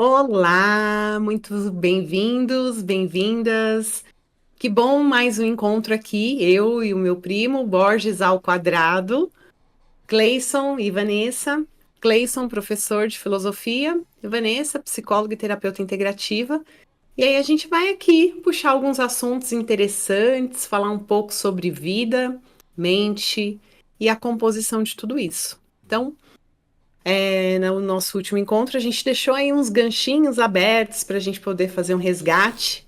Olá, muito bem-vindos, bem-vindas. Que bom mais um encontro aqui, eu e o meu primo Borges ao quadrado, Cleison e Vanessa. Cleison, professor de filosofia, e Vanessa, psicóloga e terapeuta integrativa. E aí a gente vai aqui puxar alguns assuntos interessantes, falar um pouco sobre vida, mente e a composição de tudo isso. Então, no nosso último encontro, a gente deixou aí uns ganchinhos abertos para a gente poder fazer um resgate.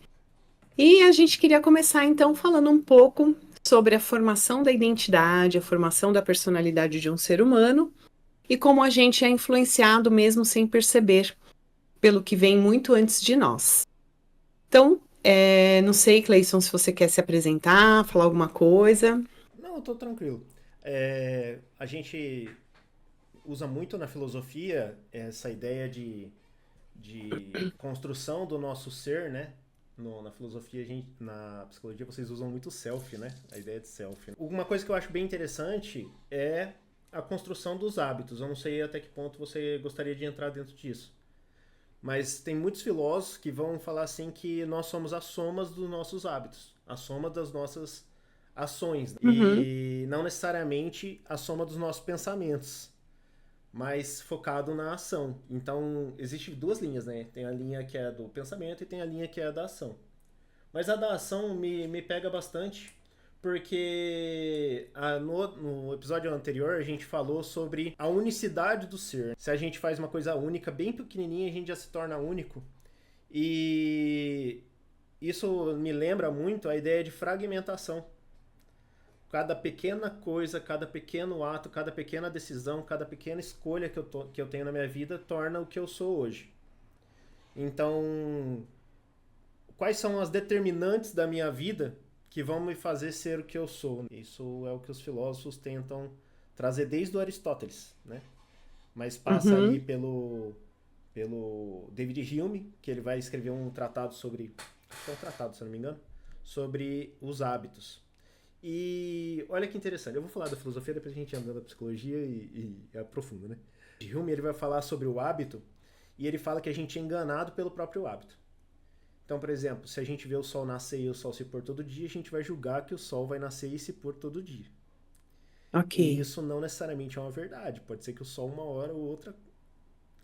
E a gente queria começar então falando um pouco sobre a formação da identidade, a formação da personalidade de um ser humano e como a gente é influenciado mesmo sem perceber pelo que vem muito antes de nós. Então, não sei, Cleison, se você quer se apresentar, falar alguma coisa. Não, eu tô tranquilo. A gente usa muito na filosofia essa ideia de construção do nosso ser, né? Na filosofia, na psicologia, vocês usam muito self, né? A ideia de self. Uma coisa que eu acho bem interessante é a construção dos hábitos. Eu não sei até que ponto você gostaria de entrar dentro disso. Mas tem muitos filósofos que vão falar assim que nós somos a soma dos nossos hábitos, a soma das nossas ações Uhum, e não necessariamente a soma dos nossos pensamentos, mas focado na ação. Então, existem duas linhas, né? Tem a linha que é do pensamento e tem a linha que é da ação. Mas a da ação me pega bastante, porque no episódio anterior a gente falou sobre a unicidade do ser. Se a gente faz uma coisa única, bem pequenininha, a gente já se torna único. E isso me lembra muito a ideia de fragmentação. Cada pequena coisa, cada pequeno ato, cada pequena decisão, cada pequena escolha que eu tenho na minha vida torna o que eu sou hoje. Então, quais são as determinantes da minha vida que vão me fazer ser o que eu sou? Isso é o que os filósofos tentam trazer desde o Aristóteles, né? Mas passa ali uhum. pelo David Hume, que ele vai escrever um tratado sobre, acho que é um tratado, se eu não me engano, sobre os hábitos. E olha que interessante, eu vou falar da filosofia, depois a gente anda da psicologia e aprofunda, né? Hume ele vai falar sobre o hábito e ele fala que a gente é enganado pelo próprio hábito. Então, por exemplo, se a gente vê o sol nascer e o sol se pôr todo dia, a gente vai julgar que o sol vai nascer e se pôr todo dia. E Ok. isso não necessariamente é uma verdade. Pode ser que o sol uma hora ou outra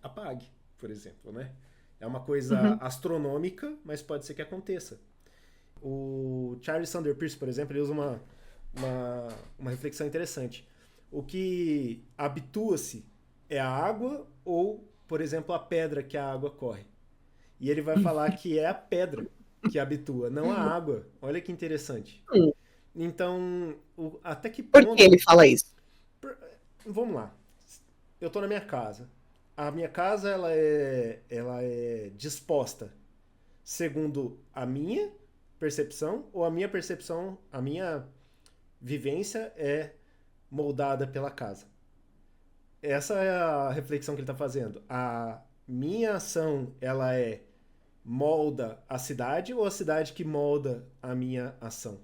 apague, por exemplo, né? É uma coisa Uhum. astronômica, mas pode ser que aconteça. O Charles Sanders Peirce, por exemplo, ele usa uma reflexão interessante. O que habitua-se é a água ou, por exemplo, a pedra que a água corre. E ele vai falar que é a pedra que habitua, não a água. Olha que interessante. Hum, Então, até que Por que ele ponto. fala isso? Vamos lá. Eu estou na minha casa. A minha casa ela é disposta segundo a minha percepção ou a minha percepção, a minha vivência é moldada pela casa. Essa é a reflexão que ele está fazendo. A minha ação ela é molda a cidade ou a cidade que molda a minha ação?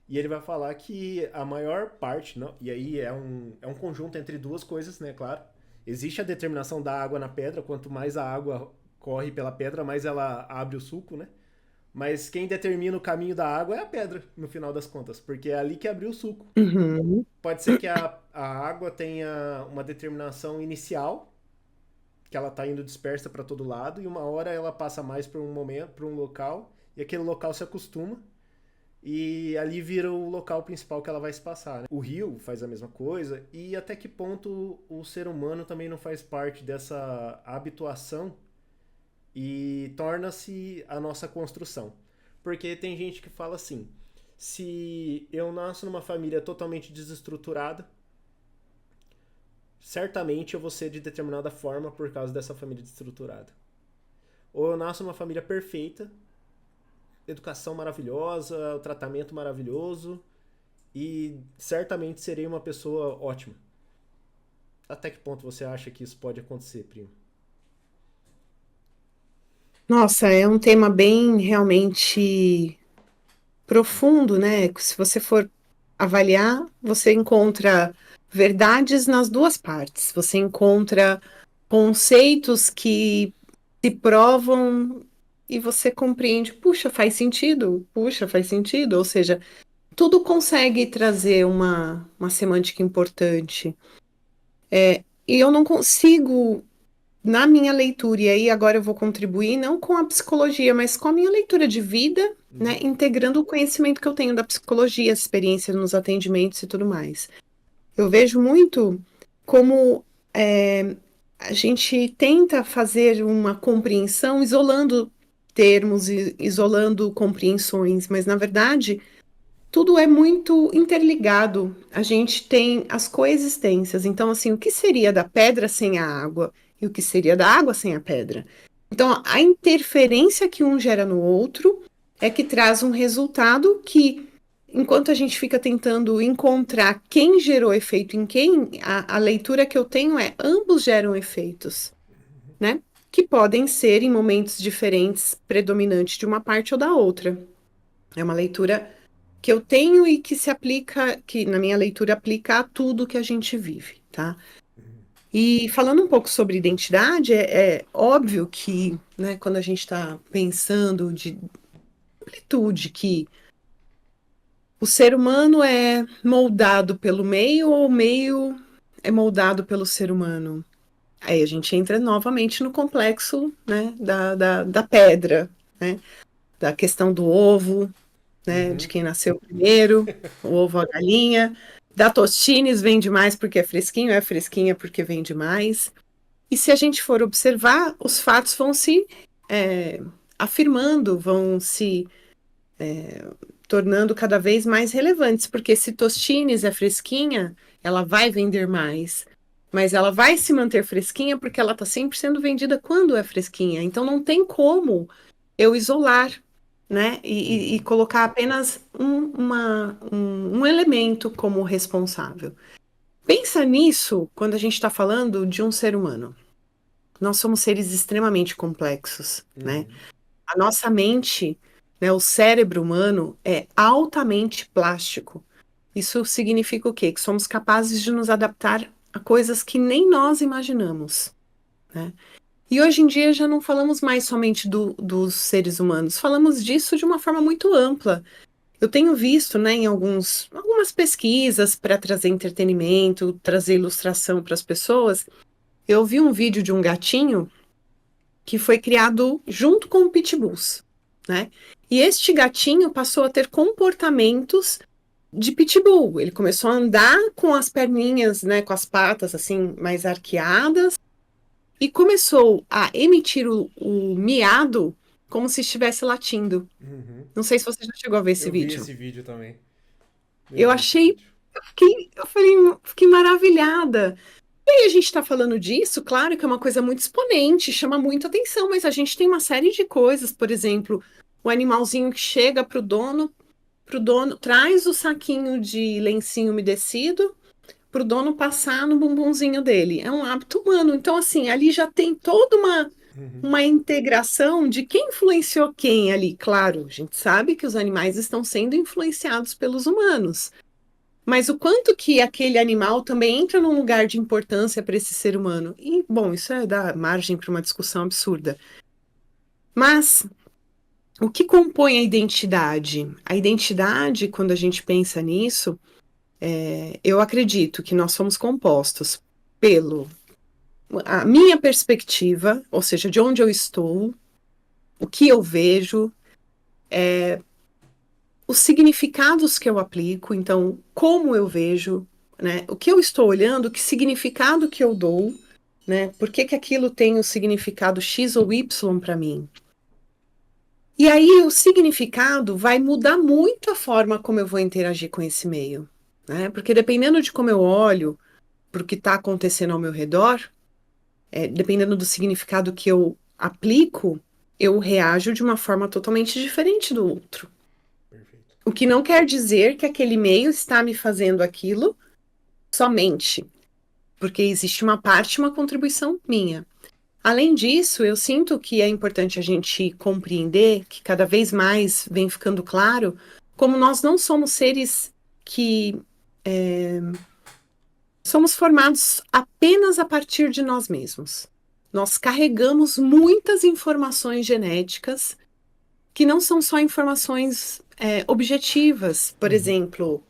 E ele vai falar que a maior parte, não, e aí é um conjunto entre duas coisas, né, claro. Existe a determinação da água na pedra, quanto mais a água corre pela pedra, mais ela abre o suco, né? Mas quem determina o caminho da água é a pedra, no final das contas, porque é ali que abriu o suco. Uhum. Pode ser que a água tenha uma determinação inicial, que ela está indo dispersa para todo lado, e uma hora ela passa mais para um momento, para um local, e aquele local se acostuma, e ali vira o local principal que ela vai se passar. Né? O rio faz a mesma coisa, e até que ponto o ser humano também não faz parte dessa habituação e torna-se a nossa construção. Porque tem gente que fala assim: se eu nasço numa família totalmente desestruturada, certamente eu vou ser de determinada forma por causa dessa família desestruturada. Ou eu nasço numa família perfeita, educação maravilhosa, o tratamento maravilhoso e certamente serei uma pessoa ótima. Até que ponto você acha que isso pode acontecer, primo? Nossa, é um tema bem realmente profundo, né? Se você for avaliar, você encontra verdades nas duas partes. Você encontra conceitos que se provam e você compreende, puxa, faz sentido, ou seja, tudo consegue trazer uma semântica importante. E eu não consigo, na minha leitura, e aí agora eu vou contribuir não com a psicologia, mas com a minha leitura de vida, né, integrando o conhecimento que eu tenho da psicologia, as experiências nos atendimentos e tudo mais. Eu vejo muito como a gente tenta fazer uma compreensão isolando termos, isolando compreensões, mas na verdade tudo é muito interligado. A gente tem as coexistências. Então, assim, o que seria da pedra sem a água e o que seria da água sem a pedra? Então, a interferência que um gera no outro é que traz um resultado que, enquanto a gente fica tentando encontrar quem gerou efeito em quem, a leitura que eu tenho é ambos geram efeitos, né? Que podem ser em momentos diferentes, predominantes de uma parte ou da outra. É uma leitura que eu tenho e que se aplica, que na minha leitura aplica a tudo que a gente vive, tá? E falando um pouco sobre identidade, é óbvio que, né, quando a gente está pensando de amplitude, que o ser humano é moldado pelo meio ou o meio é moldado pelo ser humano. Aí a gente entra novamente no complexo, né, da pedra, né, da questão do ovo, né, de Uhum. quem nasceu primeiro, o ovo ou a galinha. Da Tostines vende mais porque é fresquinha porque vende mais. E se a gente for observar, os fatos vão se é, afirmando, vão se tornando cada vez mais relevantes, porque se Tostines é fresquinha, ela vai vender mais. Mas ela vai se manter fresquinha porque ela está sempre sendo vendida quando é fresquinha. Então não tem como eu isolar, né? E colocar apenas um elemento como responsável. Pensa nisso quando a gente está falando de um ser humano. Nós somos seres extremamente complexos, né? Uhum. A nossa mente, né, o cérebro humano é altamente plástico. Isso significa o quê? Que somos capazes de nos adaptar a coisas que nem nós imaginamos, né? E hoje em dia já não falamos mais somente dos seres humanos, falamos disso de uma forma muito ampla. Eu tenho visto, né, em algumas pesquisas para trazer entretenimento, trazer ilustração para as pessoas. Eu vi um vídeo de um gatinho que foi criado junto com pitbulls, né? E este gatinho passou a ter comportamentos de pitbull. Ele começou a andar com as perninhas, né, com as patas assim mais arqueadas e começou a emitir o miado como se estivesse latindo. Uhum. Não sei se você já chegou a ver esse Eu vi vídeo. esse vídeo também. Eu Eu vi esse achei, vídeo. fiquei maravilhada. E aí a gente está falando disso, claro que é uma coisa muito exponente, chama muito atenção, mas a gente tem uma série de coisas, por exemplo, o animalzinho que chega pro dono, traz o saquinho de lencinho umedecido para o dono passar no bumbumzinho dele. É um hábito humano. Então, assim, ali já tem toda Uhum. uma integração de quem influenciou quem ali. Claro, a gente sabe que os animais estão sendo influenciados pelos humanos. Mas o quanto que aquele animal também entra num lugar de importância para esse ser humano? E, bom, isso dá margem para uma discussão absurda. Mas o que compõe a identidade? A identidade, quando a gente pensa nisso, eu acredito que nós somos compostos pelo a minha perspectiva, ou seja, de onde eu estou, o que eu vejo, os significados que eu aplico, então, como eu vejo, né? O que eu estou olhando, que significado que eu dou, né? Por que que aquilo tem o significado X ou Y para mim? E aí o significado vai mudar muito a forma como eu vou interagir com esse meio, né? Porque dependendo de como eu olho para o que está acontecendo ao meu redor, dependendo do significado que eu aplico, eu reajo de uma forma totalmente diferente do outro. Perfeito. O que não quer dizer que aquele meio está me fazendo aquilo somente, porque existe uma parte, uma contribuição minha. Além disso, eu sinto que é importante a gente compreender que cada vez mais vem ficando claro como nós não somos seres que somos formados apenas a partir de nós mesmos. nós carregamos muitas informações genéticas que não são só informações objetivas, por exemplo,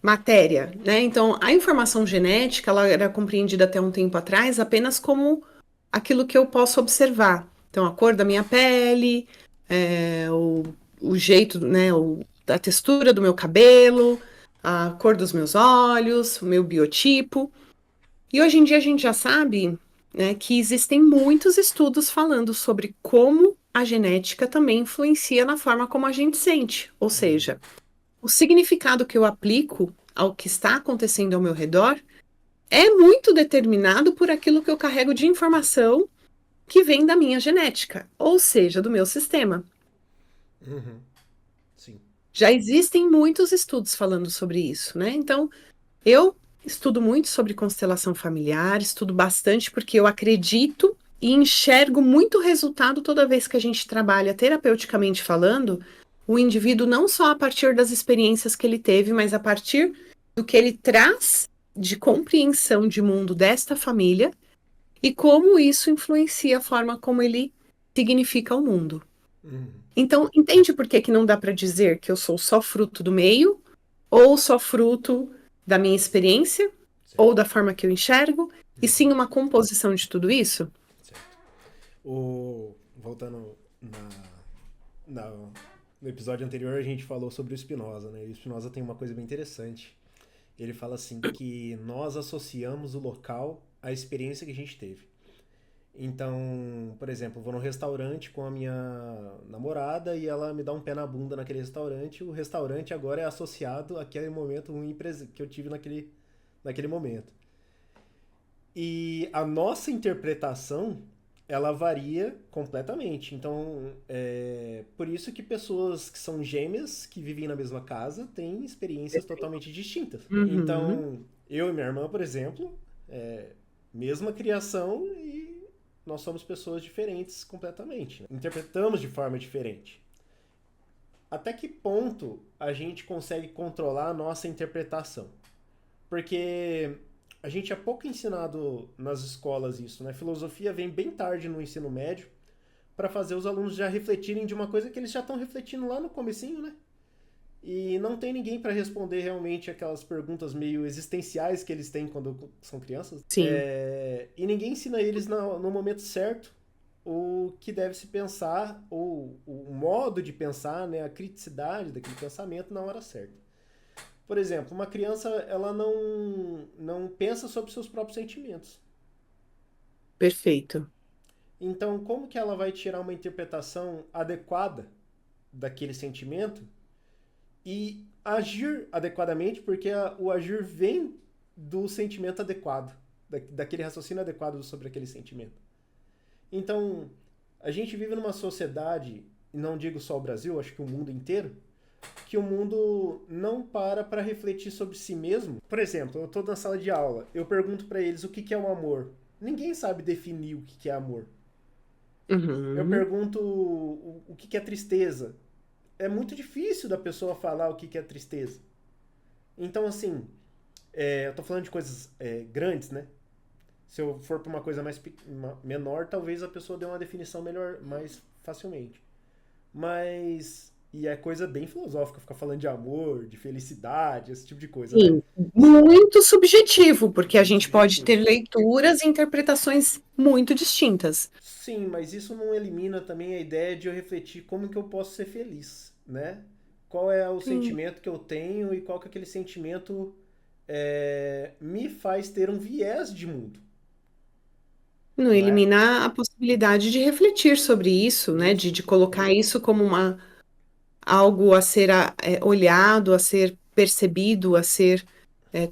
matéria, né? Então, a informação genética, ela era compreendida até um tempo atrás apenas como aquilo que eu posso observar. Então, a cor da minha pele, o jeito, né, a textura do meu cabelo, a cor dos meus olhos, o meu biotipo. E hoje em dia a gente já sabe, né, que existem muitos estudos falando sobre como a genética também influencia na forma como a gente sente. Ou seja, o significado que eu aplico ao que está acontecendo ao meu redor é muito determinado por aquilo que eu carrego de informação que vem da minha genética, ou seja, do meu sistema. Uhum. Sim. Já existem muitos estudos falando sobre isso, né? Então, eu estudo muito sobre constelação familiar, estudo bastante porque eu acredito e enxergo muito resultado toda vez que a gente trabalha terapeuticamente falando, o indivíduo não só a partir das experiências que ele teve, mas a partir do que ele traz de compreensão de mundo desta família e como isso influencia a forma como ele significa o mundo. Então, entende por que que não dá para dizer que eu sou só fruto do meio, ou só fruto da minha experiência, Certo. ou da forma que eu enxergo, e sim uma composição de tudo isso? Certo. Voltando no episódio anterior, a gente falou sobre o Spinoza, né? E o Spinoza tem uma coisa bem interessante. Ele fala assim que nós associamos o local à experiência que a gente teve. Então, por exemplo, eu vou num restaurante com a minha namorada e ela me dá um pé na bunda naquele restaurante. O restaurante agora é associado àquele momento ruim que eu tive naquele momento. E a nossa interpretação, ela varia completamente. Então, por isso que pessoas que são gêmeas, que vivem na mesma casa, têm experiências totalmente distintas. Uhum. Então, eu e minha irmã, por exemplo, mesma criação e nós somos pessoas diferentes completamente. Interpretamos de forma diferente. Até que ponto a gente consegue controlar a nossa interpretação? Porque a gente é pouco ensinado nas escolas isso, né? Filosofia vem bem tarde no ensino médio para fazer os alunos já refletirem de uma coisa que eles já estão refletindo lá no comecinho, né? E não tem ninguém para responder realmente aquelas perguntas meio existenciais que eles têm quando são crianças. Sim, E ninguém ensina eles no momento certo o que deve se pensar, ou o modo de pensar, né? A criticidade daquele pensamento na hora certa. Por exemplo, uma criança ela não pensa sobre seus próprios sentimentos. perfeito. Então, como que ela vai tirar uma interpretação adequada daquele sentimento e agir adequadamente, porque o agir vem do sentimento adequado, daquele raciocínio adequado sobre aquele sentimento. Então, a gente vive numa sociedade, e não digo só o Brasil, acho que o mundo inteiro, que o mundo não para refletir sobre si mesmo. Por exemplo, eu estou na sala de aula, eu pergunto para eles o que é o amor. Ninguém sabe definir o que é amor. Eu Uhum. pergunto o que é tristeza. É muito difícil da pessoa falar o que é tristeza. Então, assim, eu tô falando de coisas grandes, né? Se eu for para uma coisa menor, talvez a pessoa dê uma definição melhor, mais facilmente. Mas. E é coisa bem filosófica, ficar falando de amor, de felicidade, esse tipo de coisa, né? Sim, muito subjetivo, porque a Muito gente pode subjetivo. ter leituras e interpretações muito distintas. Sim, mas isso não elimina também a ideia de eu refletir como que eu posso ser feliz, né? Qual é o Sim. sentimento que eu tenho e qual que aquele sentimento me faz ter um viés de mundo, Não não é? eliminar a possibilidade de refletir sobre isso, né? Isso. De colocar isso como algo a ser olhado, a ser percebido, a ser é,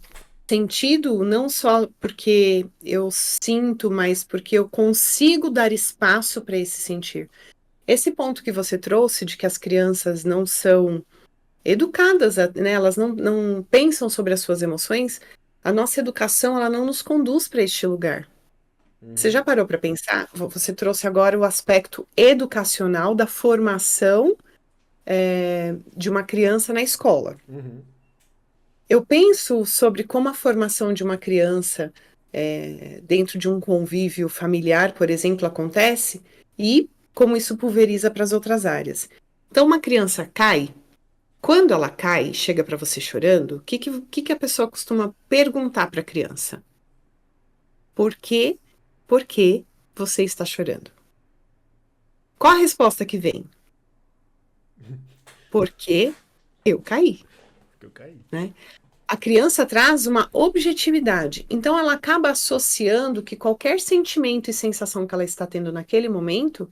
sentido, não só porque eu sinto, mas porque eu consigo dar espaço para esse sentir. Esse ponto que você trouxe de que as crianças não são educadas, né? Elas não pensam sobre as suas emoções, a nossa educação ela não nos conduz para este lugar. Você Uhum, já parou para pensar? Você trouxe agora o aspecto educacional da formação de uma criança na escola. uhum, Eu penso sobre como a formação de uma criança dentro de um convívio familiar, por exemplo, acontece, e como isso pulveriza para as outras áreas. Então, uma criança cai, quando ela cai, chega para você chorando, o que a pessoa costuma perguntar para a criança? Por quê? Por que você está chorando? Qual a resposta que vem? Porque eu caí, Porque eu caí. né? A criança traz uma objetividade, então ela acaba associando que qualquer sentimento e sensação que ela está tendo naquele momento,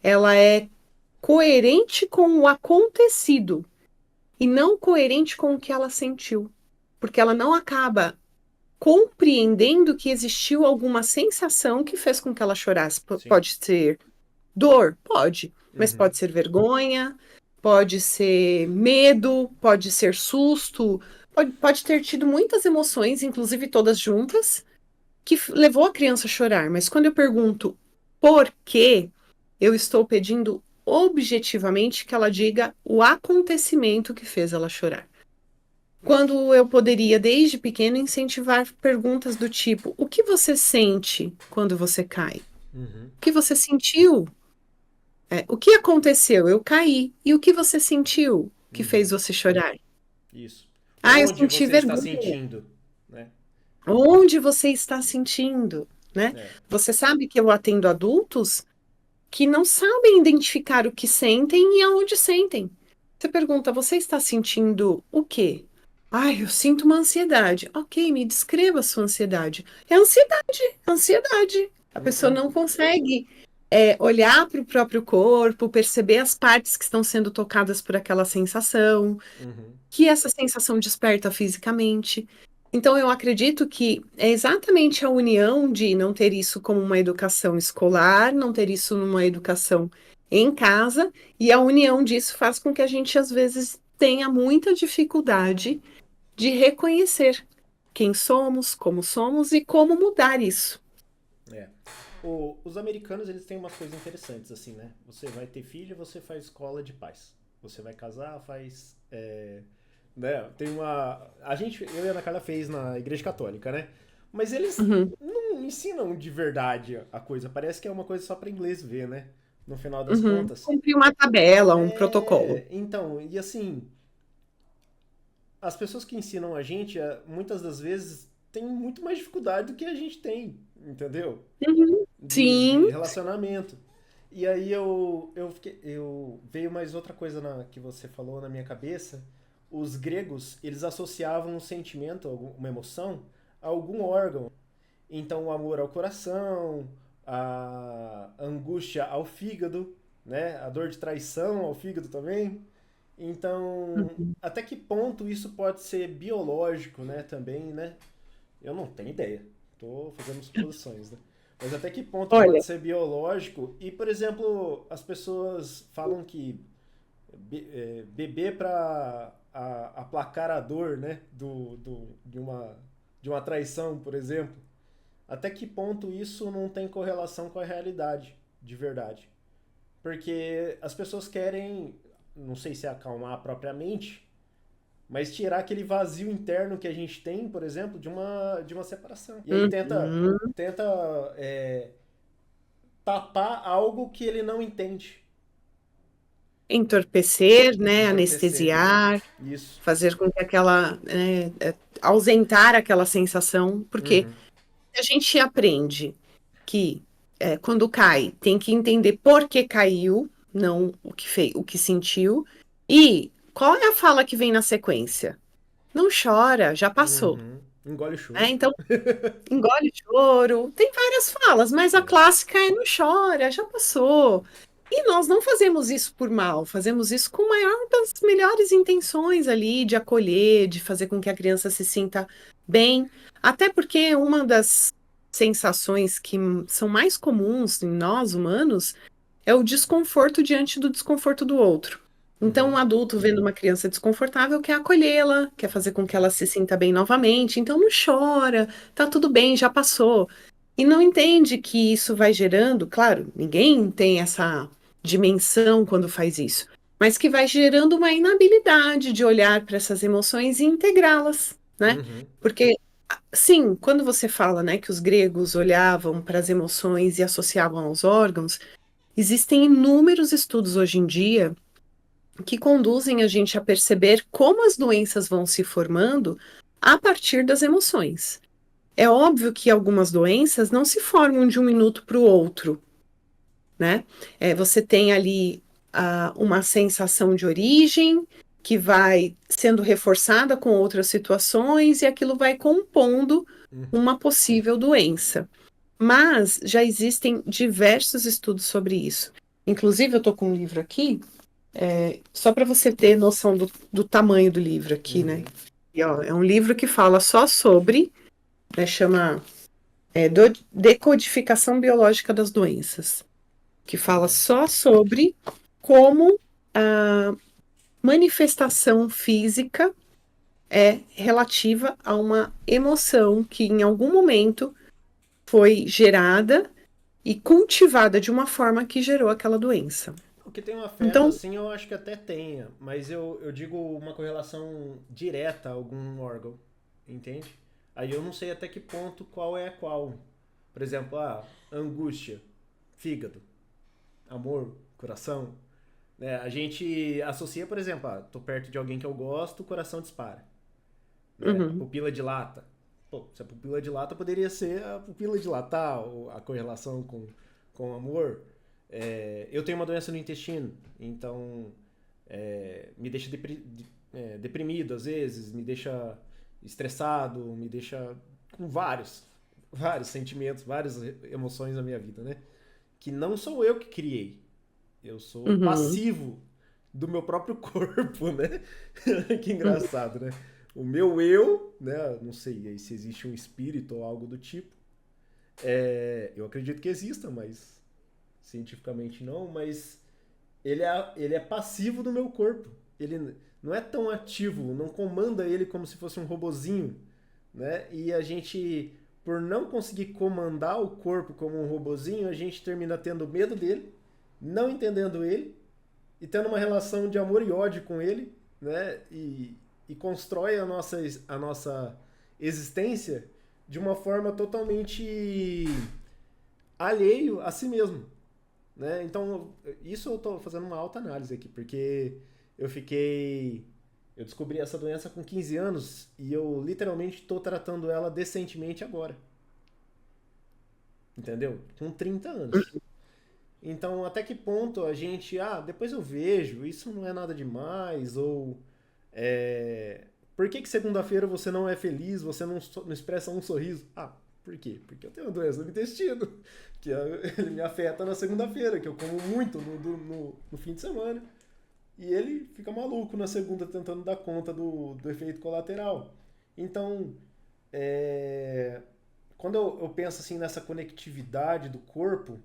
ela é coerente com o acontecido e não coerente com o que ela sentiu, porque ela não acaba compreendendo que existiu alguma sensação que fez com que ela chorasse. Sim. Pode ser dor? Pode, mas Uhum. pode ser vergonha, pode ser medo, pode ser susto, pode ter tido muitas emoções, inclusive todas juntas, que levou a criança a chorar. Mas quando eu pergunto por quê, eu estou pedindo objetivamente que ela diga o acontecimento que fez ela chorar. Quando eu poderia, desde pequeno, incentivar perguntas do tipo: o que você sente quando você cai? Uhum. O que você sentiu? O que aconteceu? Eu caí. E o que você sentiu que Uhum. fez você chorar? Isso. Ah, eu Onde senti você está vergonha. sentindo, né? Onde você está sentindo, né? É. Você sabe que eu atendo adultos que não sabem identificar o que sentem e aonde sentem. Você pergunta, você está sentindo o quê? Ai, eu sinto uma ansiedade. Ok, me descreva a sua ansiedade. É ansiedade, ansiedade. A pessoa Uhum. não consegue olhar para o próprio corpo, perceber as partes que estão sendo tocadas por aquela sensação, Uhum. que essa sensação desperta fisicamente. Então, eu acredito que é exatamente a união de não ter isso como uma educação escolar, não ter isso numa educação em casa, e a união disso faz com que a gente, às vezes, tenha muita dificuldade de reconhecer quem somos e como mudar isso. É. Os americanos, eles têm umas coisas interessantes, assim, né? Você vai ter filho, você faz escola de paz. Você vai casar, faz... né? Tem uma... Eu e a Ana Carla fez na igreja católica, né? Mas eles Uhum, não ensinam de verdade a coisa. Parece que é uma coisa só para inglês ver, né? No final das uhum. contas. Cumprir uma tabela, um protocolo. Então, e assim, as pessoas que ensinam a gente, muitas das vezes, têm muito mais dificuldade do que a gente tem, entendeu? Uhum. De Sim. relacionamento. E aí veio mais outra coisa que você falou na minha cabeça. Os gregos, eles associavam um sentimento, uma emoção, a algum órgão. Então, o amor ao coração, a angústia ao fígado, né? A dor de traição ao fígado também. Então, Uhum. até que ponto isso pode ser biológico, né? Também, né? Eu não tenho ideia. Tô fazendo suposições, né? Mas até que ponto pode Olha, ser biológico? E, por exemplo, as pessoas falam que beber para aplacar a dor, né? De uma traição, por exemplo. Até que ponto isso não tem correlação com a realidade, de verdade? Porque as pessoas querem, não sei se é acalmar a própria mente, mas tirar aquele vazio interno que a gente tem, por exemplo, de uma separação. E aí uhum. tenta é, tapar algo que ele não entende. Entorpecer, né, Entorpecer. anestesiar, Isso. fazer com que ausentar aquela sensação, porque Uhum. a gente aprende que quando cai, tem que entender por que caiu, não o que fez, o que sentiu, e qual é a fala que vem na sequência? Não chora, já passou. Uhum. Engole o Né? choro. Então, engole o choro, tem várias falas, mas a Tem. clássica é não chora, já passou. E nós não fazemos isso por mal, fazemos isso com a maior das melhores intenções ali, de acolher, de fazer com que a criança se sinta bem. Até porque uma das sensações que são mais comuns em nós humanos é o desconforto diante do desconforto do outro. Então, um Uhum. adulto vendo uma criança desconfortável quer acolhê-la, quer fazer com que ela se sinta bem novamente. Então, não chora, tá tudo bem, já passou. E não entende que isso vai gerando, claro, ninguém tem essa dimensão quando faz isso, mas que vai gerando uma inabilidade de olhar para essas emoções e integrá-las, né? Uhum. Porque Sim, quando você fala, né, que os gregos olhavam para as emoções e associavam aos órgãos, existem inúmeros estudos hoje em dia que conduzem a gente a perceber como as doenças vão se formando a partir das emoções. É óbvio que algumas doenças não se formam de um minuto para o outro, né? Você tem ali uma sensação de origem que vai sendo reforçada com outras situações e aquilo vai compondo uma possível doença. Mas já existem diversos estudos sobre isso. Inclusive, eu estou com um livro aqui, só para você ter noção do tamanho do livro aqui, né? Uhum. E, ó, é um livro que fala só sobre, né, chama Decodificação Biológica das Doenças, que fala Legal. só sobre como a manifestação física é relativa a uma emoção que em algum momento foi gerada e cultivada de uma forma que gerou aquela doença. O que tem um afeto, Então, assim, eu acho que até tenha, mas eu digo uma correlação direta a algum órgão, entende? Aí eu não sei até que ponto qual é qual. Por exemplo, angústia, fígado, amor, coração, né? A gente associa, por exemplo, tô perto de alguém que eu gosto, o coração dispara, né? A uhum, pupila dilata. Pô, se a pupila dilata, poderia ser a pupila dilatar, ou a correlação com o amor. Eu tenho uma doença no intestino, então me deixa deprimido às vezes, me deixa estressado, me deixa com vários sentimentos, várias emoções na minha vida, né? Que não sou eu que criei. Eu sou uhum, passivo do meu próprio corpo, né? Que uhum, engraçado, né? O meu eu, né? Não sei aí se existe um espírito ou algo do tipo. Eu acredito que exista, mas cientificamente não. Mas ele é passivo do meu corpo. Ele não é tão ativo, não comanda ele como se fosse um robozinho, né? E a gente, por não conseguir comandar o corpo como um robozinho, a gente termina tendo medo dele, não entendendo ele e tendo uma relação de amor e ódio com ele, né? E constrói a nossa existência de uma forma totalmente alheio a si mesmo, né? Então, isso eu tô fazendo uma alta análise aqui, porque eu fiquei. Eu descobri essa doença com 15 anos e eu literalmente estou tratando ela decentemente agora. Entendeu? Com 30 anos. Então, até que ponto a gente. Depois eu vejo, isso não é nada demais, ou. É, por que segunda-feira você não é feliz, você não expressa um sorriso? Por quê? Porque eu tenho uma doença no intestino, que ele me afeta na segunda-feira, que eu como muito no fim de semana. E ele fica maluco na segunda tentando dar conta do efeito colateral. Então, é, quando eu penso assim nessa conectividade do corpo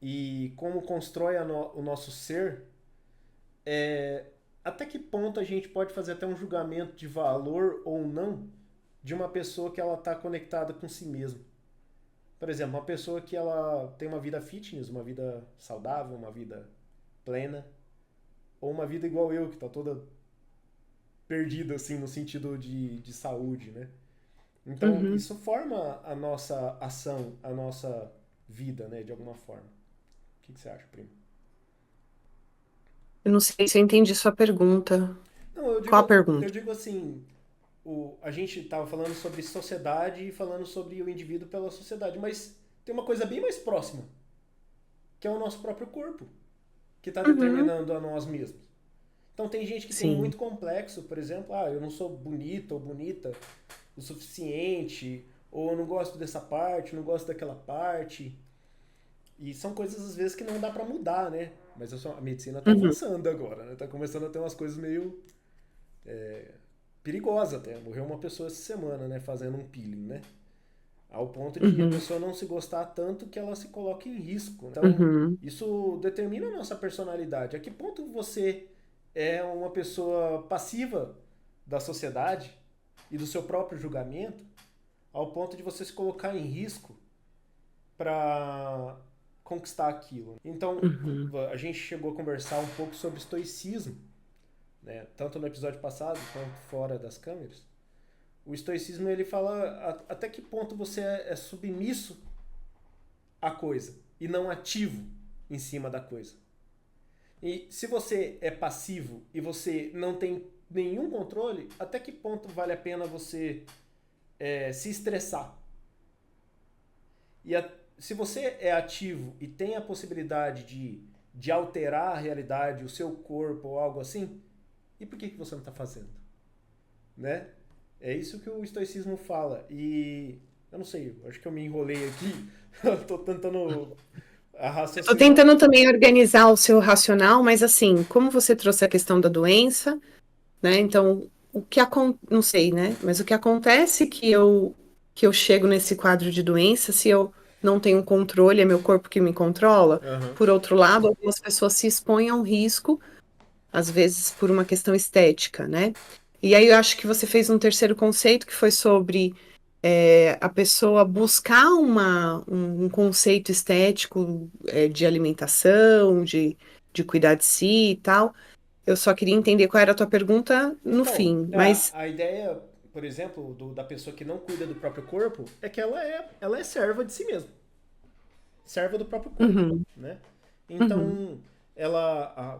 e como constrói o nosso ser, é, até que ponto a gente pode fazer até um julgamento de valor ou não de uma pessoa que ela está conectada com si mesma. Por exemplo, uma pessoa que ela tem uma vida fitness, uma vida saudável, uma vida plena, ou uma vida igual eu, que está toda perdida assim no sentido de saúde, né? Então, uhum. isso forma a nossa ação, a nossa vida, né, de alguma forma. O que você acha, primo? Eu não sei se eu entendi sua pergunta. Não, eu Qual a digo, eu pergunta? digo assim, a gente estava falando sobre sociedade e falando sobre o indivíduo pela sociedade, mas tem uma coisa bem mais próxima, que é o nosso próprio corpo, que está Uhum, determinando a nós mesmos. Então tem gente que tem sim. muito complexo, por exemplo, eu não sou bonito ou bonita o suficiente, ou eu não gosto dessa parte, não gosto daquela parte. E são coisas às vezes que não dá pra mudar, né? Mas a medicina tá Uhum, avançando agora, né? Tá começando a ter umas coisas meio perigosas até. Morreu uma pessoa essa semana, né? Fazendo um peeling, né? Ao ponto de a uhum, pessoa não se gostar tanto que ela se coloca em risco. Então, uhum. isso determina a nossa personalidade. A que ponto você é uma pessoa passiva da sociedade e do seu próprio julgamento, ao ponto de você se colocar em risco para conquistar aquilo. Então, Uhum, a gente chegou a conversar um pouco sobre estoicismo, né? Tanto no episódio passado quanto fora das câmeras. O estoicismo ele fala até que ponto você é submisso à coisa e não ativo em cima da coisa. E se você é passivo e você não tem nenhum controle, até que ponto vale a pena você se estressar? E se você é ativo e tem a possibilidade de alterar a realidade, o seu corpo ou algo assim, e por que você não está fazendo? Né? É isso que o estoicismo fala. E eu não sei, acho que eu me enrolei aqui. Eu tô tentando Estou raciocinar. tentando também organizar o seu racional, mas assim, como você trouxe a questão da doença, né? Então, não sei, né? Mas o que acontece que eu chego nesse quadro de doença, se eu não tenho controle, é meu corpo que me controla. Aham. Por outro lado, algumas pessoas se expõem a um risco, às vezes por uma questão estética, né? E aí eu acho que você fez um terceiro conceito que foi sobre a pessoa buscar um conceito estético de alimentação, de cuidar de si e tal. Eu só queria entender qual era a tua pergunta no Então, fim, mas. a ideia, por exemplo, da pessoa que não cuida do próprio corpo é que ela é serva de si mesma. Serva do próprio corpo, Uhum, né? uhum, Então,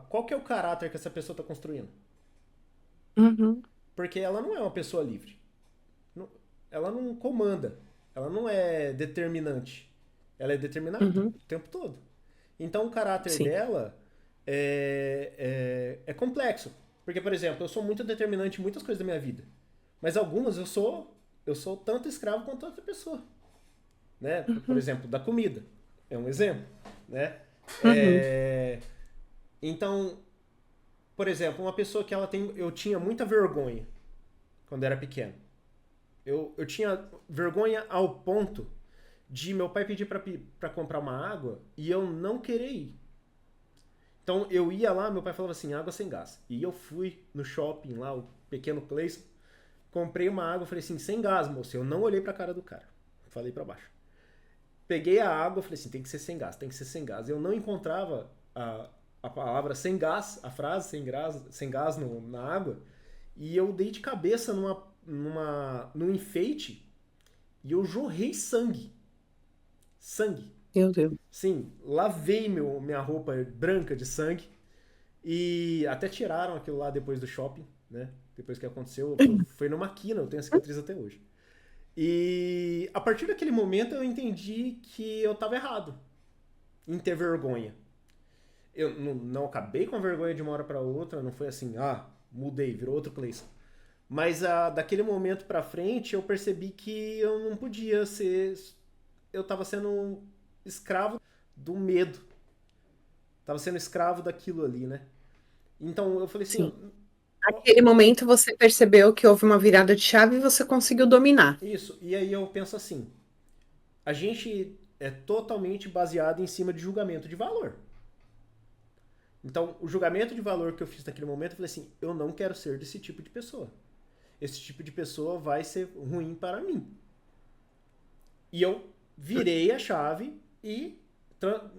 qual que é o caráter que essa pessoa está construindo? uhum, Porque ela não é uma pessoa livre. Ela não comanda. Ela não é determinante. Ela é determinada uhum, o tempo todo. Então, o caráter sim. dela é complexo. Porque, por exemplo, eu sou muito determinante em muitas coisas da minha vida. Mas algumas eu sou tanto escravo quanto outra pessoa. Né? Por Uhum, exemplo, da comida. É um exemplo. Né? uhum, É, então, por exemplo, uma pessoa que eu tinha muita vergonha quando era pequeno. Eu tinha vergonha ao ponto de meu pai pedir pra comprar uma água e eu não querer ir. Então eu ia lá, meu pai falava assim, água sem gás. E eu fui no shopping lá, o pequeno place, comprei uma água, falei assim, sem gás, moço. Eu não olhei pra cara do cara. Falei pra baixo. Peguei a água, falei assim, tem que ser sem gás, tem que ser sem gás. Eu não encontrava a palavra sem gás, a frase sem gás na água, e eu dei de cabeça num enfeite e eu jorrei sangue. Sangue. meu Deus. Sim, lavei minha roupa branca de sangue e até tiraram aquilo lá depois do shopping, né? Depois que aconteceu, foi numa quina, eu tenho a cicatriz até hoje. E a partir daquele momento eu entendi que eu estava errado em ter vergonha. Eu não acabei com a vergonha de uma hora para outra, não foi assim, mudei, virou outro Clayson. Mas daquele momento pra frente eu percebi que eu não podia ser. Eu tava sendo escravo do medo. Tava sendo escravo daquilo ali, né? Então eu falei assim, Sim. Naquele momento você percebeu que houve uma virada de chave e você conseguiu dominar. isso. E aí eu penso assim, a gente é totalmente baseado em cima de julgamento de valor. Então, o julgamento de valor que eu fiz naquele momento, eu falei assim, eu não quero ser desse tipo de pessoa. Esse tipo de pessoa vai ser ruim para mim. E eu virei a chave e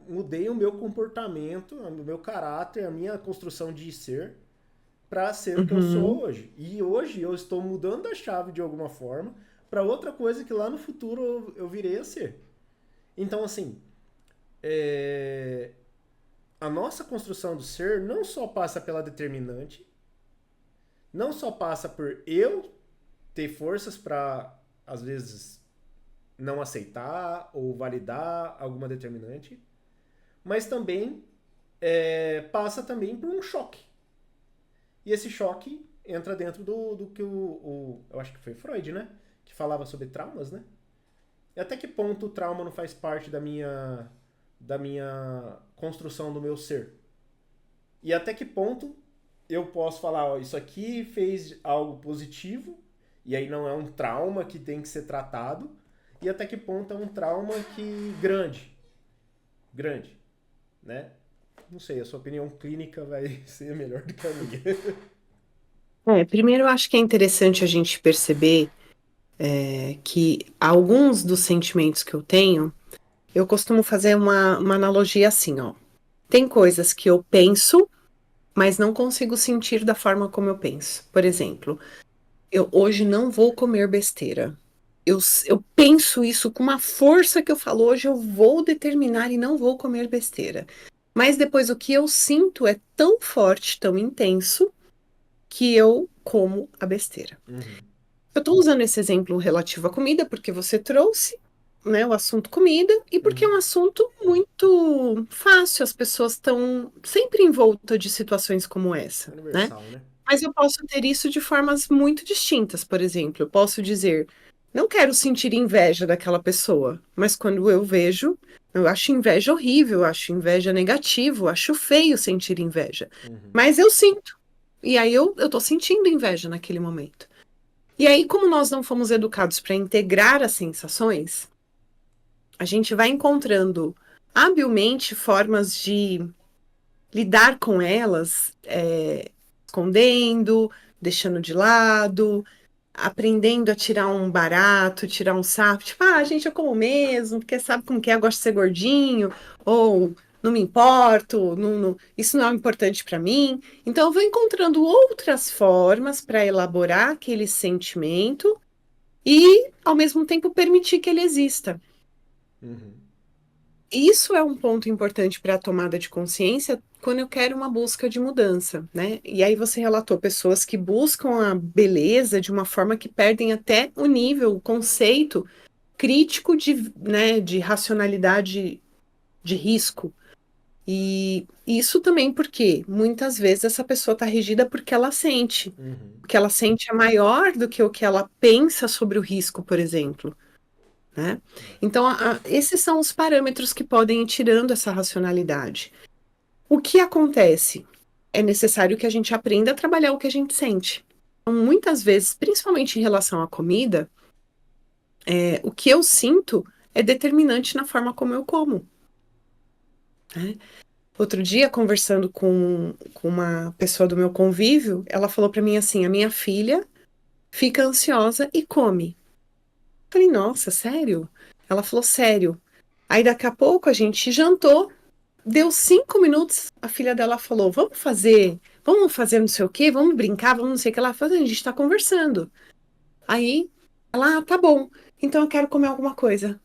mudei o meu comportamento, o meu caráter, a minha construção de ser para ser o que eu Uhum, sou hoje. E hoje eu estou mudando a chave de alguma forma para outra coisa que lá no futuro eu virei a ser. Então, assim, é, a nossa construção do ser não só passa pela determinante, não só passa por eu ter forças para, às vezes, não aceitar ou validar alguma determinante, mas também passa também por um choque. E esse choque entra dentro do que eu acho que foi Freud, né? Que falava sobre traumas, né? E até que ponto o trauma não faz parte da minha construção do meu ser? E até que ponto eu posso falar, ó, isso aqui fez algo positivo, e aí não é um trauma que tem que ser tratado, e até que ponto é um trauma que grande, né? Não sei, a sua opinião clínica vai ser melhor do que a minha. Primeiro eu acho que é interessante a gente perceber que alguns dos sentimentos que eu tenho, eu costumo fazer uma analogia assim, ó. Tem coisas que eu penso, mas não consigo sentir da forma como eu penso. Por exemplo, Eu hoje não vou comer besteira. Eu penso isso com uma força que eu falo, hoje eu vou determinar e não vou comer besteira. Mas depois o que eu sinto é tão forte, tão intenso, que eu como a besteira. Uhum. Eu estou usando esse exemplo relativo à comida porque você trouxe, né, o assunto comida e porque é Uhum. um assunto muito fácil, as pessoas estão sempre em volta de situações como essa, né? Universal, né? Mas eu posso ter isso de formas muito distintas, por exemplo, eu posso dizer, não quero sentir inveja daquela pessoa, mas quando eu vejo, eu acho inveja horrível, eu acho inveja negativo, eu acho feio sentir inveja. Uhum. Mas eu sinto. E aí eu tô sentindo inveja naquele momento. E aí, como nós não fomos educados para integrar as sensações, a gente vai encontrando habilmente formas de lidar com elas, escondendo, deixando de lado, aprendendo a tirar um barato, tirar um sarro, tipo, gente, eu como mesmo, porque sabe como que é, eu gosto de ser gordinho, ou não me importo, isso não é importante para mim. Então, eu vou encontrando outras formas para elaborar aquele sentimento e, ao mesmo tempo, permitir que ele exista. Uhum. Isso é um ponto importante para a tomada de consciência quando eu quero uma busca de mudança, né? E aí você relatou pessoas que buscam a beleza de uma forma que perdem até o nível, o conceito crítico de, né, de racionalidade de risco. E isso também porque muitas vezes essa pessoa está regida porque ela sente. Uhum. O que ela sente é maior do que o que ela pensa sobre o risco, por exemplo. Né? Então, esses são os parâmetros que podem ir tirando essa racionalidade. O que acontece? É necessário que a gente aprenda a trabalhar o que a gente sente. Então, muitas vezes, principalmente em relação à comida, o que eu sinto é determinante na forma como eu como. Né? Outro dia, conversando com uma pessoa do meu convívio, ela falou para mim assim: a minha filha fica ansiosa e come. Eu falei, nossa, sério? Ela falou, sério. Aí daqui a pouco a gente jantou. Deu 5 minutos, a filha dela falou: vamos fazer não sei o quê, vamos brincar, vamos não sei o que ela faz. A gente está conversando. Aí ela, tá bom, então eu quero comer alguma coisa.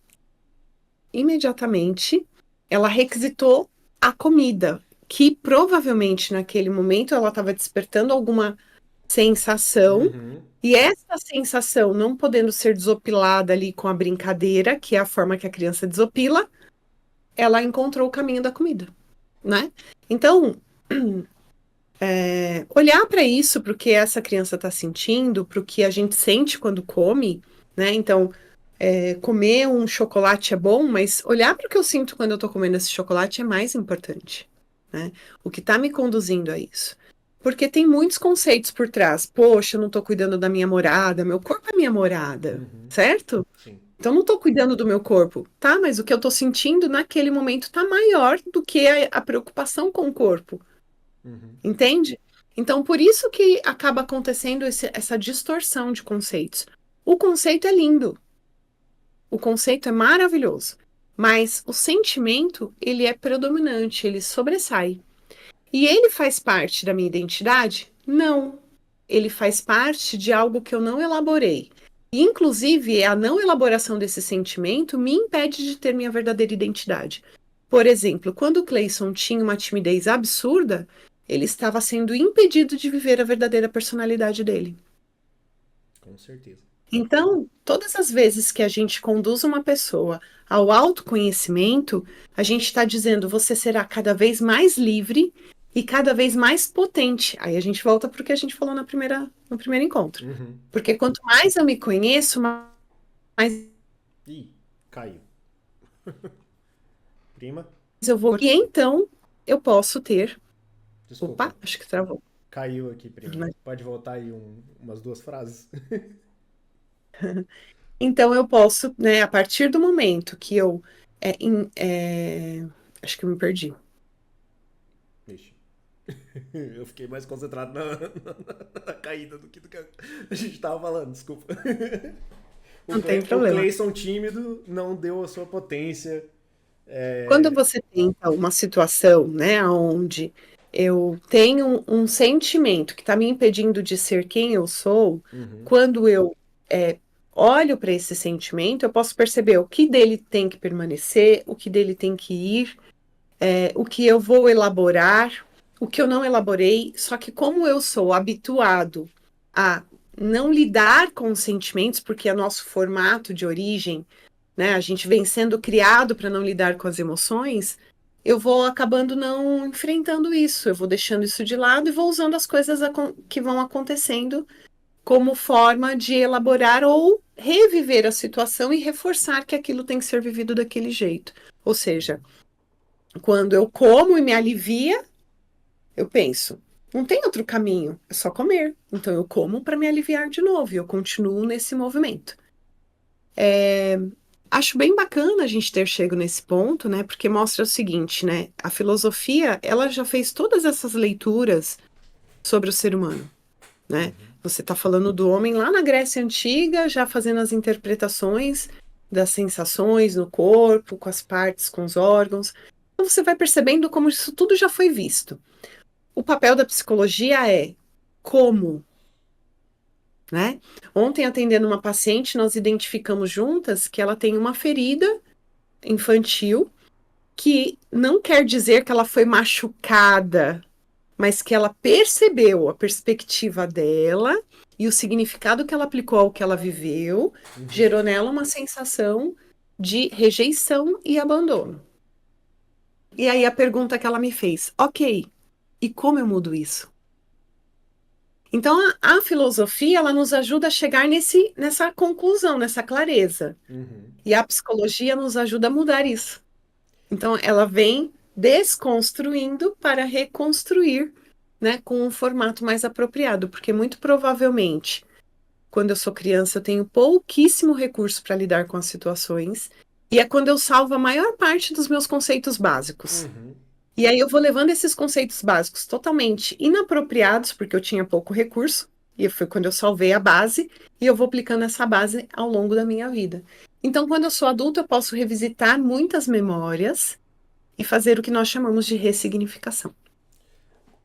Imediatamente, ela requisitou a comida, que provavelmente naquele momento ela estava despertando alguma sensação, Uhum. e essa sensação não podendo ser desopilada ali com a brincadeira, que é a forma que a criança desopila, ela encontrou o caminho da comida, né? Então, olhar para isso, para o que essa criança está sentindo, para o que a gente sente quando come, né? Então, comer um chocolate é bom, mas olhar para o que eu sinto quando eu estou comendo esse chocolate é mais importante, né? O que está me conduzindo a isso. Porque tem muitos conceitos por trás. Poxa, eu não estou cuidando da minha morada, meu corpo é minha morada, Uhum. certo? Sim. Então, não estou cuidando do meu corpo, tá? Mas o que eu estou sentindo naquele momento está maior do que a preocupação com o corpo. Uhum. Entende? Então, por isso que acaba acontecendo essa distorção de conceitos. O conceito é lindo, o conceito é maravilhoso, mas o sentimento, ele é predominante, ele sobressai. E ele faz parte da minha identidade? Não. Ele faz parte de algo que eu não elaborei. E, inclusive, a não elaboração desse sentimento me impede de ter minha verdadeira identidade. Por exemplo, quando o Cleison tinha uma timidez absurda, ele estava sendo impedido de viver a verdadeira personalidade dele. Com certeza. Então, todas as vezes que a gente conduz uma pessoa ao autoconhecimento, a gente está dizendo você será cada vez mais livre e cada vez mais potente. Aí a gente volta para o que a gente falou no primeiro encontro. Uhum. Porque quanto mais eu me conheço, mais Ih, caiu. Prima, eu vou. E então eu posso ter. desculpa. Opa, acho que travou. Caiu aqui, prima. Pode voltar aí umas duas frases? Então eu posso, né, a partir do momento que eu acho que eu me perdi. Vixe. Eu fiquei mais concentrado na caída do que a gente tava falando, desculpa. Não tem O problema. Cleison tímido não deu a sua potência. Quando É... você tenta uma situação, né, onde eu tenho um sentimento que está me impedindo de ser quem eu sou, Uhum. quando eu é, olho para esse sentimento, eu posso perceber o que dele tem que permanecer, o que dele tem que ir, o que eu vou elaborar, o que eu não elaborei. Só que como eu sou habituado a não lidar com os sentimentos, porque é nosso formato de origem, né? A gente vem sendo criado para não lidar com as emoções, eu vou acabando não enfrentando isso, eu vou deixando isso de lado e vou usando as coisas que vão acontecendo como forma de elaborar ou reviver a situação e reforçar que aquilo tem que ser vivido daquele jeito. Ou seja, quando eu como e me alivia, eu penso, não tem outro caminho, é só comer. Então eu como para me aliviar de novo e eu continuo nesse movimento. Acho bem bacana a gente ter chego nesse ponto, né? Porque mostra o seguinte, né? A filosofia, ela já fez todas essas leituras sobre o ser humano, né? Você está falando do homem lá na Grécia Antiga, já fazendo as interpretações das sensações no corpo, com as partes, com os órgãos. Então você vai percebendo como isso tudo já foi visto. O papel da psicologia é como, né? Ontem, atendendo uma paciente, nós identificamos juntas que ela tem uma ferida infantil, que não quer dizer que ela foi machucada, mas que ela percebeu a perspectiva dela e o significado que ela aplicou ao que ela viveu, gerou nela uma sensação de rejeição e abandono. E aí a pergunta que ela me fez, ok, e como eu mudo isso? Então a filosofia ela nos ajuda a chegar nessa conclusão, nessa clareza. Uhum. E a psicologia nos ajuda a mudar isso. Então, ela vem desconstruindo para reconstruir, né, com um formato mais apropriado, porque muito provavelmente, quando eu sou criança, eu tenho pouquíssimo recurso para lidar com as situações, e é quando eu salvo a maior parte dos meus conceitos básicos. Uhum. E aí eu vou levando esses conceitos básicos totalmente inapropriados, porque eu tinha pouco recurso, e foi quando eu salvei a base, e eu vou aplicando essa base ao longo da minha vida. Então, quando eu sou adulta, eu posso revisitar muitas memórias e fazer o que nós chamamos de ressignificação.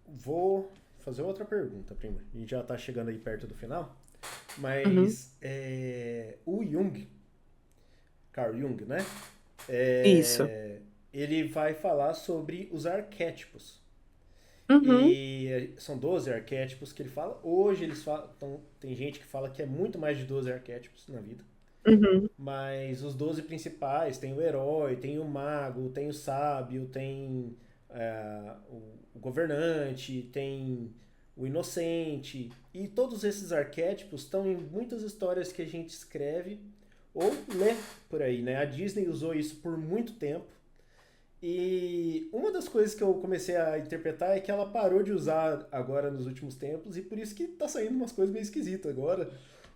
Vou fazer outra pergunta, prima. A gente já tá chegando aí perto do final. Uhum. Mas o Jung, Carl Jung, né? Isso. Ele vai falar sobre os arquétipos. Uhum. E são 12 arquétipos que ele fala. Hoje eles falam. Então, tem gente que fala que é muito mais de 12 arquétipos na vida. Uhum. Mas os 12 principais, tem o herói, tem o mago, tem o sábio, tem o governante, tem o inocente. E todos esses arquétipos estão em muitas histórias que a gente escreve ou lê por aí, né? A Disney usou isso por muito tempo. E uma das coisas que eu comecei a interpretar é que ela parou de usar agora nos últimos tempos e por isso que tá saindo umas coisas meio esquisitas agora,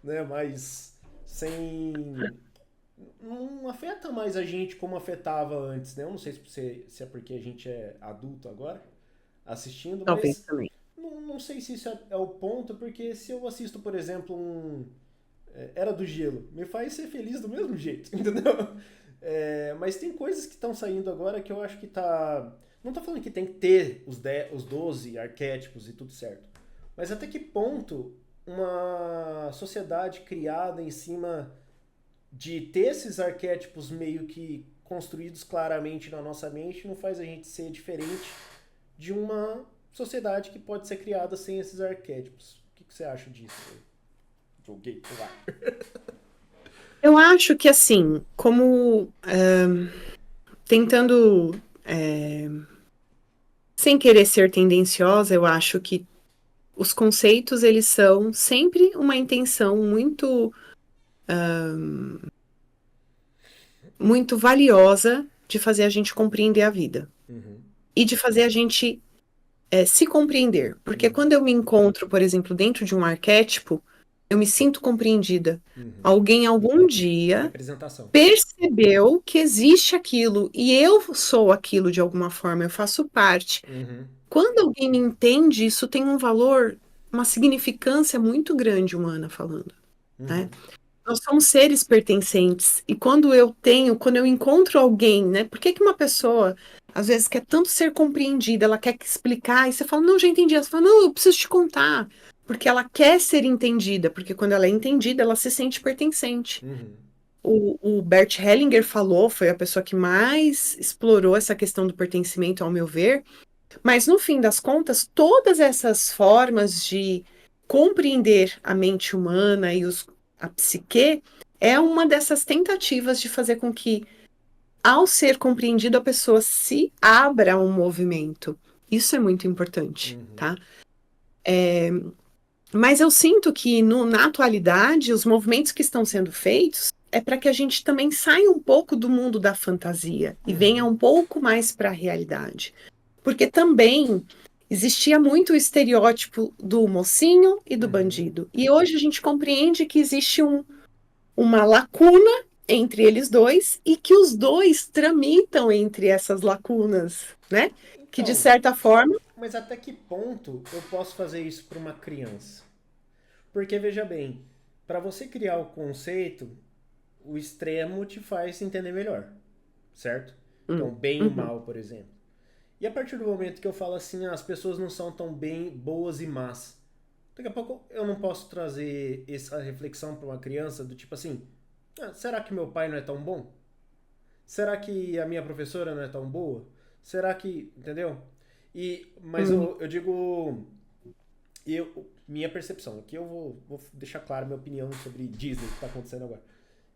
né? Mas sem não afeta mais a gente como afetava antes, né? Eu não sei se é porque a gente é adulto agora assistindo, Talvez mas também. não sei se isso é o ponto, porque se eu assisto, por exemplo, Era do Gelo, me faz ser feliz do mesmo jeito, entendeu? Mas tem coisas que estão saindo agora que eu acho que tá. Não tô falando que tem que ter os 12 arquétipos e tudo certo. Mas até que ponto uma sociedade criada em cima de ter esses arquétipos meio que construídos claramente na nossa mente não faz a gente ser diferente de uma sociedade que pode ser criada sem esses arquétipos. O que você acha disso? Joguei pro ar. Eu acho que assim, como tentando, sem querer ser tendenciosa, eu acho que os conceitos eles são sempre uma intenção muito valiosa de fazer a gente compreender a vida Uhum, e de fazer a gente se compreender. Porque uhum, quando eu me encontro, por exemplo, dentro de um arquétipo, eu me sinto compreendida. uhum. Alguém algum dia Representação. percebeu que existe aquilo e eu sou aquilo de alguma forma, eu faço parte. Uhum, Quando alguém me entende, isso tem um valor, uma significância muito grande humana falando, né? uhum, Nós somos seres pertencentes. E quando eu encontro alguém, né? Por que que uma pessoa às vezes quer tanto ser compreendida, ela quer explicar, e você fala, não, já entendi. Ela fala, não, eu preciso te contar. Porque ela quer ser entendida, porque quando ela é entendida, ela se sente pertencente. Uhum. O Bert Hellinger falou, foi a pessoa que mais explorou essa questão do pertencimento, ao meu ver, mas no fim das contas, todas essas formas de compreender a mente humana e a psique é uma dessas tentativas de fazer com que, ao ser compreendido, a pessoa se abra a um movimento. Isso é muito importante, Uhum. tá? Mas eu sinto que na atualidade, os movimentos que estão sendo feitos é para que a gente também saia um pouco do mundo da fantasia e venha Uhum. um pouco mais para a realidade. Porque também existia muito o estereótipo do mocinho e do Uhum. bandido. E hoje a gente compreende que existe uma lacuna entre eles dois e que os dois tramitam entre essas lacunas, né? Que de Então, certa forma. mas até que ponto eu posso fazer isso para uma criança? Porque veja bem, para você criar o conceito, o extremo te faz entender melhor, certo? Então, bem e o Uhum, mal, por exemplo. E a partir do momento que eu falo assim, as pessoas não são tão bem boas e más. Daqui a pouco eu não posso trazer essa reflexão para uma criança do tipo assim, será que meu pai não é tão bom? Será que a minha professora não é tão boa? Será que, entendeu? Mas uhum, eu digo, minha percepção, aqui eu vou deixar claro minha opinião sobre Disney que está acontecendo agora.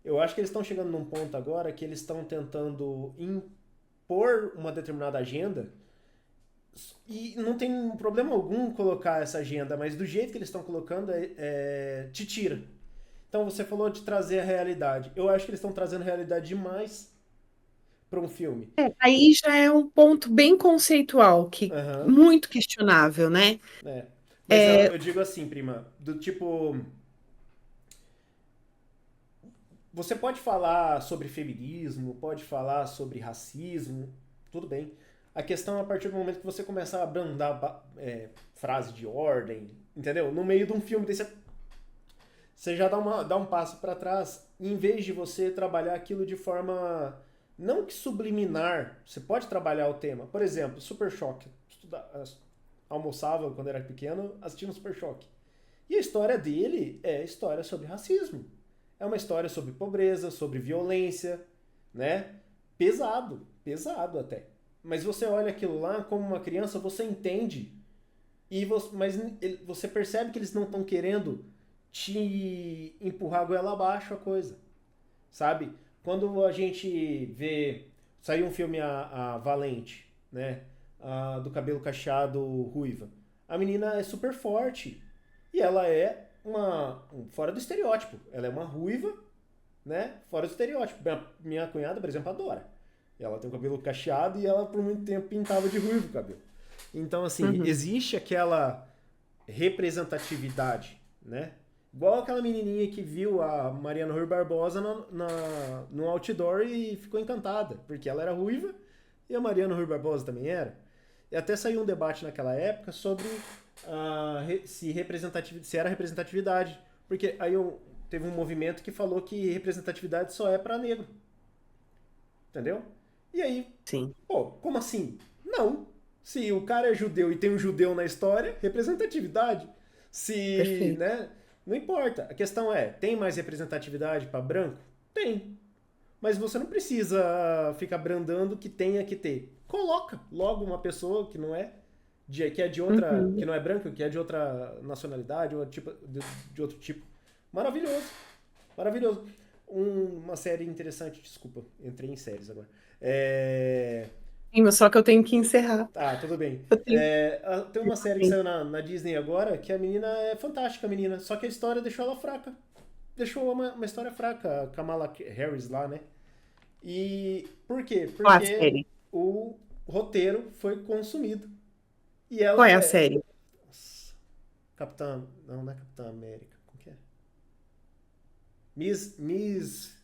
Eu acho que eles estão chegando num ponto agora que eles estão tentando impor uma determinada agenda e não tem problema algum colocar essa agenda, mas do jeito que eles estão colocando te tira. Então você falou de trazer a realidade. Eu acho que eles estão trazendo realidade demais para um filme. aí já é um ponto bem conceitual, que Aham. muito questionável, né? É. Mas eu digo assim, prima, do tipo, você pode falar sobre feminismo, pode falar sobre racismo, tudo bem. A questão é a partir do momento que você começar a abrandar frase de ordem, entendeu? No meio de um filme desse, você já dá um passo para trás, em vez de você trabalhar aquilo de forma não que subliminar, você pode trabalhar o tema. Por exemplo, Super Choque. Almoçava quando era pequeno, assistindo Super Choque. E a história dele é história sobre racismo. É uma história sobre pobreza, sobre violência, né? Pesado, pesado até. Mas você olha aquilo lá como uma criança, você entende, mas você percebe que eles não estão querendo te empurrar a goela abaixo a coisa, sabe? Quando a gente vê. Saiu um filme, a Valente, né? Do cabelo cacheado ruiva. A menina é super forte. E ela é fora do estereótipo. Ela é uma ruiva, né? Fora do estereótipo. Minha cunhada, por exemplo, adora. Ela tem o cabelo cacheado e ela por muito tempo pintava de ruivo o cabelo. Então, assim, Uhum. existe aquela representatividade, né? Igual aquela menininha que viu a Mariana Rui Barbosa no outdoor e ficou encantada, porque ela era ruiva e a Mariana Rui Barbosa também era. E até saiu um debate naquela época sobre se era representatividade. Porque aí teve um movimento que falou que representatividade só é para negro. Entendeu? E aí, Sim, pô, como assim? Não. Se o cara é judeu e tem um judeu na história, representatividade. Se, perfeito. né? Não importa. A questão é, tem mais representatividade para branco? Tem. Mas você não precisa ficar brandando que tenha que ter. Coloca logo uma pessoa que não é que é de outra, que Uhum. não é branca, que é de outra nacionalidade ou de outro tipo. Maravilhoso. Maravilhoso. Uma série interessante, desculpa, entrei em séries agora. É, Sim, mas só que eu tenho que encerrar. Tá, tudo bem. Eu tenho que Tem uma série que encerrar. saiu na Disney agora que a menina é fantástica, a menina. Só que a história deixou ela fraca. Deixou uma história fraca, a Kamala Harris lá, né? E por quê? Qual é a Porque série? o roteiro foi consumido. E Qual ela é a é. série? Nossa, Capitã. Não é Capitã América. Como que é? Miss. Miss.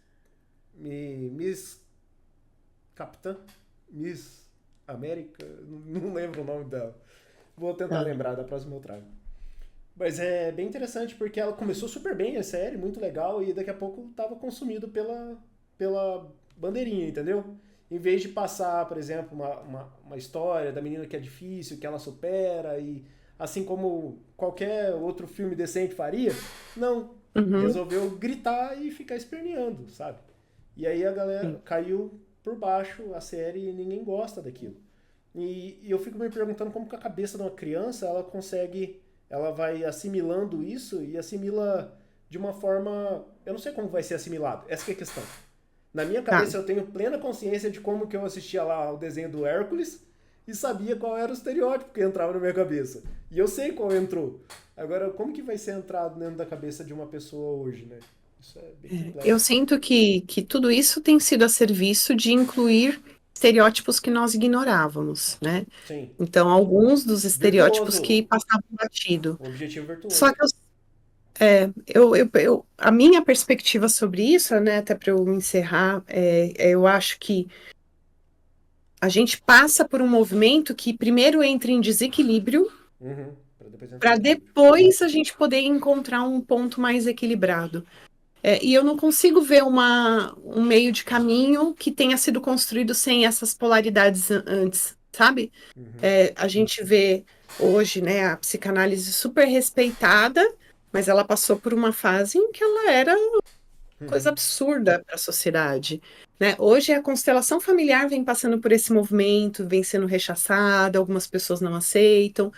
Capitã? Miss América? Não lembro o nome dela. Vou tentar Tá. lembrar, da próxima eu trago. Mas é bem interessante porque ela começou super bem a série, muito legal, e daqui a pouco tava consumido pela bandeirinha, entendeu? Em vez de passar, por exemplo, uma história da menina que é difícil, que ela supera, e assim como qualquer outro filme decente faria, não. Uhum. Resolveu gritar e ficar esperneando, sabe? E aí a galera Sim. caiu por baixo a série e ninguém gosta daquilo. E eu fico me perguntando como que a cabeça de uma criança ela consegue, ela vai assimilando isso e assimila de uma forma, eu não sei como vai ser assimilado. Essa que é a questão. Na minha Tá. cabeça eu tenho plena consciência de como que eu assistia lá o desenho do Hércules e sabia qual era o estereótipo que entrava na minha cabeça. E eu sei qual entrou. Agora, como que vai ser entrado dentro da cabeça de uma pessoa hoje, né? Isso é bem Eu complexo. sinto que tudo isso tem sido a serviço de incluir estereótipos que nós ignorávamos, né? Sim. Então, alguns dos estereótipos que Virtuoso. passavam batido. O objetivo Só virtuoso. que a minha perspectiva sobre isso, né, até para eu encerrar, eu acho que a gente passa por um movimento que primeiro entra em desequilíbrio Uhum. Para depois entrar para em equilíbrio. depois a gente poder encontrar um ponto mais equilibrado. E eu não consigo ver um meio de caminho que tenha sido construído sem essas polaridades antes, sabe? Uhum. A gente vê hoje, né, a psicanálise super respeitada, mas ela passou por uma fase em que ela era coisa Uhum. absurda para a sociedade, né? Hoje a constelação familiar vem passando por esse movimento, vem sendo rechaçada, algumas pessoas não aceitam,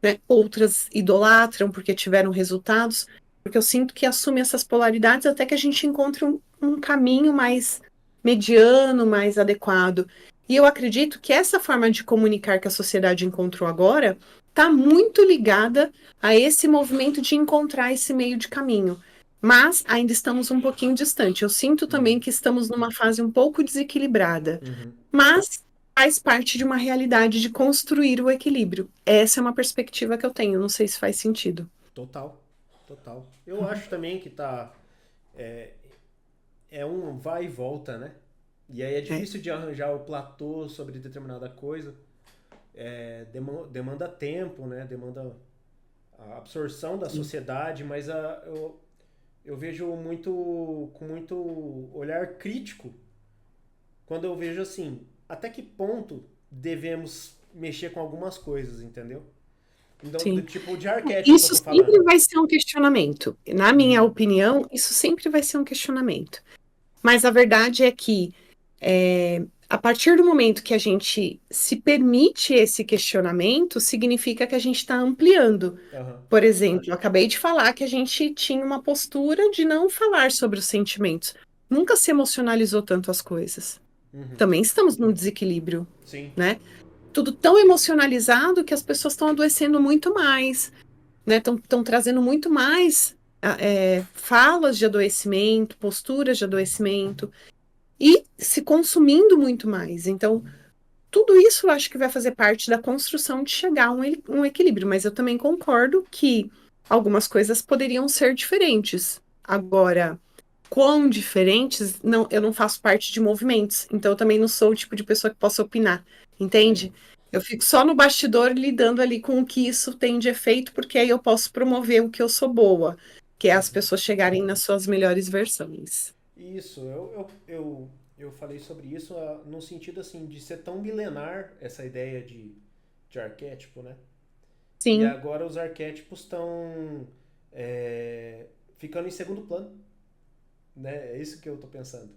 né? Outras idolatram porque tiveram resultados, porque eu sinto que assume essas polaridades até que a gente encontre um caminho mais mediano, mais adequado. E eu acredito que essa forma de comunicar que a sociedade encontrou agora está muito ligada a esse movimento de encontrar esse meio de caminho. Mas ainda estamos um pouquinho distante. Eu sinto também Uhum. que estamos numa fase um pouco desequilibrada, Uhum. mas faz parte de uma realidade de construir o equilíbrio. Essa é uma perspectiva que eu tenho, não sei se faz sentido. Total. Total. Eu acho também que tá. É, é um vai e volta, né? E aí é É, difícil de arranjar o platô sobre determinada coisa. Demanda tempo, né? Demanda a absorção da sim, sociedade, mas eu vejo muito com muito olhar crítico quando eu vejo assim, até que ponto devemos mexer com algumas coisas, entendeu? Então, do sim. tipo de arquétipo que eu Isso tô falando. sempre vai ser um questionamento. Na minha Uhum. opinião, isso sempre vai ser um questionamento. Mas a verdade é que, a partir do momento que a gente se permite esse questionamento, significa que a gente está ampliando. Aham. Por exemplo, eu acabei de falar que a gente tinha uma postura de não falar sobre os sentimentos. Nunca se emocionalizou tanto as coisas. Uhum. Também estamos num desequilíbrio, Sim. né? Tudo tão emocionalizado que as pessoas estão adoecendo muito mais, né? Estão trazendo muito mais falas de adoecimento, posturas de adoecimento e se consumindo muito mais. Então, tudo isso eu acho que vai fazer parte da construção de chegar a um equilíbrio, mas eu também concordo que algumas coisas poderiam ser diferentes. Agora, quão diferentes, não, eu não faço parte de movimentos, então eu também não sou o tipo de pessoa que possa opinar, Sim. entende? Eu fico só no bastidor lidando ali com o que isso tem de efeito, porque aí eu posso promover o que eu sou boa, que é as Uhum. pessoas chegarem nas suas melhores versões. Isso, eu falei sobre isso no sentido assim de ser tão milenar essa ideia de arquétipo, né? E Sim, agora os arquétipos estão ficando em segundo plano, né? É isso que eu tô pensando.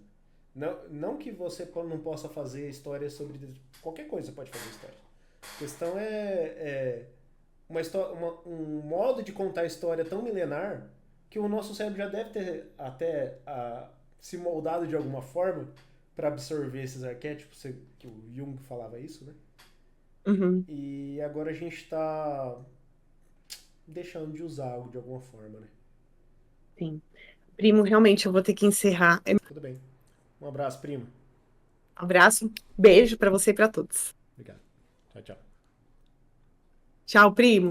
Não que você não possa fazer histórias sobre qualquer coisa, você pode fazer história. A questão é uma história, um modo de contar a história tão milenar que o nosso cérebro já deve ter até se moldado de alguma forma para absorver esses arquétipos, que o Jung falava isso, né? uhum, E agora a gente está deixando de usar algo de alguma forma, né? sim. Primo, realmente eu vou ter que encerrar. Tudo bem. Um abraço, primo. Abraço, beijo para você e para todos. Obrigado. Tchau, tchau. Tchau, primo.